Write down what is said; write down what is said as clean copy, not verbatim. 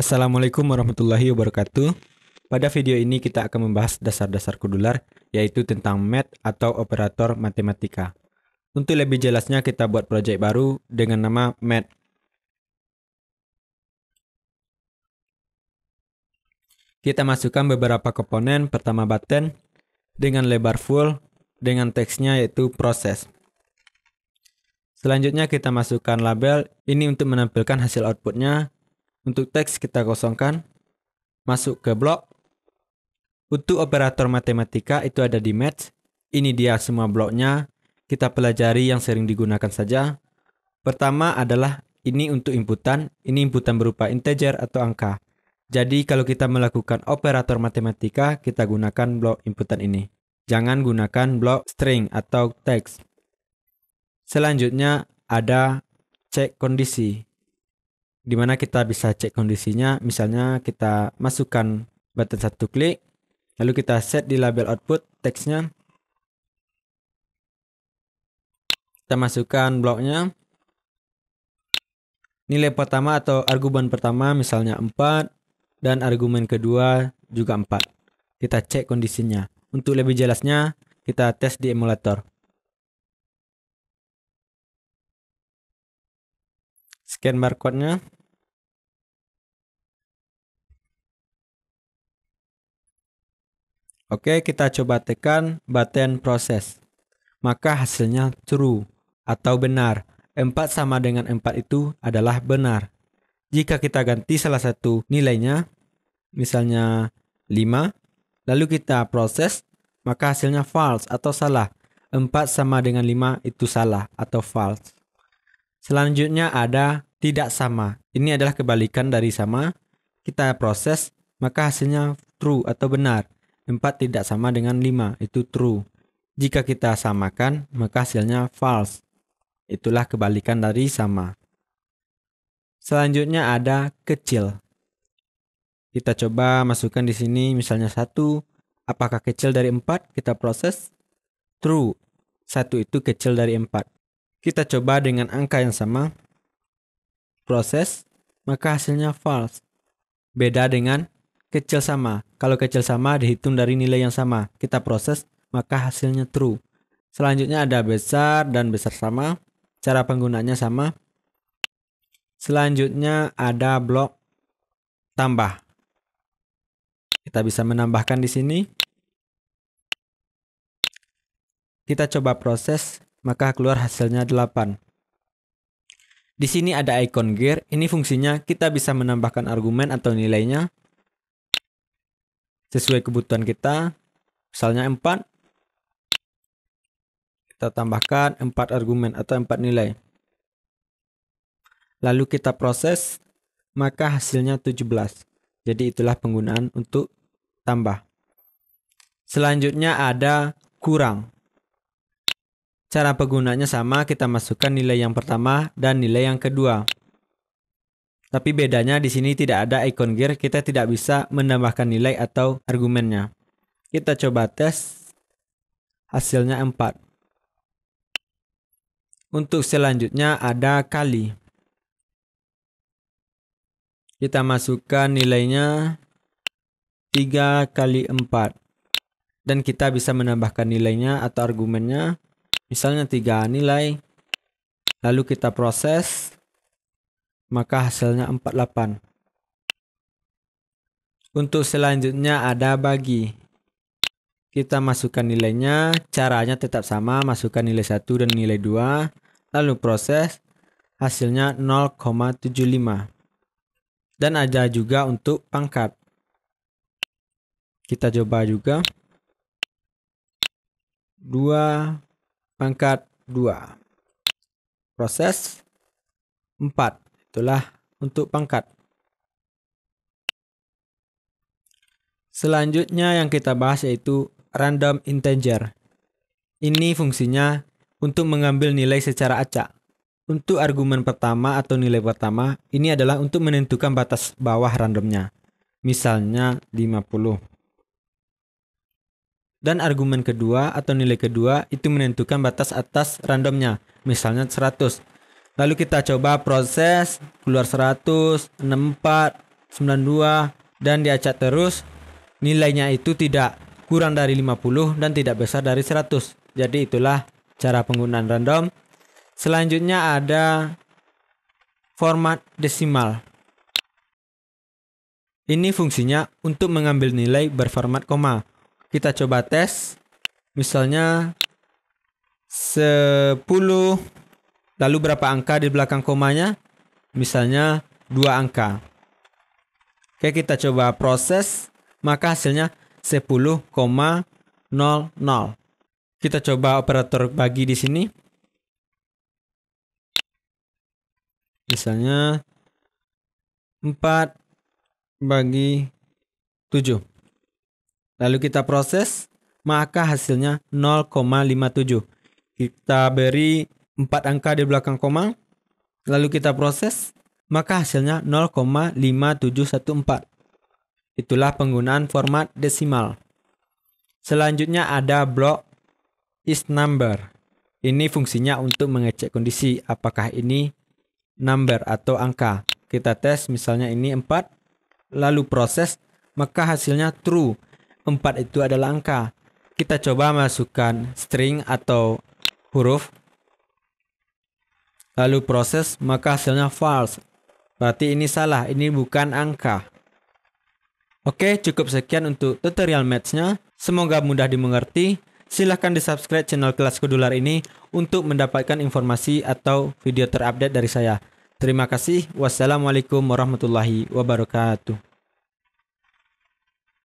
Assalamualaikum warahmatullahi wabarakatuh. Pada video ini kita akan membahas dasar-dasar kodular, yaitu tentang math atau operator matematika. Untuk lebih jelasnya kita buat proyek baru dengan nama math. Kita masukkan beberapa komponen, pertama button, dengan lebar full, dengan teksnya yaitu proses. Selanjutnya kita masukkan label, ini untuk menampilkan hasil outputnya. Untuk teks kita kosongkan, masuk ke blok. Untuk operator matematika itu ada di math. Ini dia semua bloknya. Kita pelajari yang sering digunakan saja. Pertama adalah ini untuk inputan. Ini inputan berupa integer atau angka. Jadi kalau kita melakukan operator matematika, kita gunakan blok inputan ini. Jangan gunakan blok string atau teks. Selanjutnya ada cek kondisi, di mana kita bisa cek kondisinya. Misalnya kita masukkan button satu klik, lalu kita set di label output teksnya. Kita masukkan bloknya. Nilai pertama atau argumen pertama misalnya 4 dan argumen kedua juga 4. Kita cek kondisinya. Untuk lebih jelasnya kita tes di emulator. Scan barcode-nya. Oke, kita coba tekan button proses. Maka hasilnya true atau benar. 4 sama dengan 4 itu adalah benar. Jika kita ganti salah satu nilainya, misalnya 5, lalu kita proses, maka hasilnya false atau salah. 4 sama dengan 5 itu salah atau false. Selanjutnya ada tidak sama. Ini adalah kebalikan dari sama. Kita proses, maka hasilnya true atau benar. 4 tidak sama dengan 5, itu true. Jika kita samakan, maka hasilnya false. Itulah kebalikan dari sama. Selanjutnya ada kecil. Kita coba masukkan di sini misalnya 1. Apakah kecil dari 4? Kita proses. True. 1 itu kecil dari 4. Kita coba dengan angka yang sama. Proses. Maka hasilnya false. Beda dengan kecil sama. Kalau kecil sama dihitung dari nilai yang sama. Kita proses, maka hasilnya true. Selanjutnya ada besar dan besar sama. Cara penggunaannya sama. Selanjutnya ada blok tambah. Kita bisa menambahkan di sini. Kita coba proses, maka keluar hasilnya 8. Di sini ada icon gear. Ini fungsinya kita bisa menambahkan argumen atau nilainya sesuai kebutuhan kita. Misalnya 4. Kita tambahkan 4 argumen atau 4 nilai. Lalu kita proses, maka hasilnya 17. Jadi itulah penggunaan untuk tambah. Selanjutnya ada kurang. Cara penggunaannya sama, kita masukkan nilai yang pertama dan nilai yang kedua. Tapi bedanya di sini tidak ada icon gear, kita tidak bisa menambahkan nilai atau argumennya. Kita coba tes, hasilnya 4. Untuk selanjutnya ada kali. Kita masukkan nilainya 3 kali 4. Dan kita bisa menambahkan nilainya atau argumennya. Misalnya 3 nilai. Lalu kita proses. Maka hasilnya 48. Untuk selanjutnya ada bagi. Kita masukkan nilainya. Caranya tetap sama. Masukkan nilai 1 dan nilai 2. Lalu proses. Hasilnya 0,75. Dan ada juga untuk pangkat. Kita coba juga. 2 pangkat 2. Proses 4. Itulah untuk pangkat. Selanjutnya yang kita bahas yaitu random integer. Ini fungsinya untuk mengambil nilai secara acak. Untuk argumen pertama atau nilai pertama, ini adalah untuk menentukan batas bawah randomnya. Misalnya 50. Dan argumen kedua atau nilai kedua itu menentukan batas atas randomnya. Misalnya 100. Lalu kita coba proses, keluar 100, 64, 92, dan diacak terus. Nilainya itu tidak kurang dari 50 dan tidak besar dari 100. Jadi itulah cara penggunaan random. Selanjutnya ada format desimal. Ini fungsinya untuk mengambil nilai berformat koma. Kita coba tes. Misalnya 10, lalu berapa angka di belakang komanya? Misalnya 2 angka. Oke, kita coba proses. Maka hasilnya 10,00. Kita coba operator bagi di sini. Misalnya 4 bagi 7. Lalu kita proses, maka hasilnya 0,57. Kita beri 4 angka di belakang koma. Lalu kita proses, maka hasilnya 0,5714. Itulah penggunaan format desimal. Selanjutnya ada blok is number. Ini fungsinya untuk mengecek kondisi apakah ini number atau angka. Kita tes misalnya ini 4, lalu proses, maka hasilnya true. 4 itu adalah angka. Kita coba masukkan string atau huruf. Lalu proses, maka hasilnya false. Berarti ini salah, ini bukan angka. Oke, cukup sekian untuk tutorial maths-nya. Semoga mudah dimengerti. Silahkan di-subscribe channel Kelas Kodular ini untuk mendapatkan informasi atau video terupdate dari saya. Terima kasih. Wassalamualaikum warahmatullahi wabarakatuh.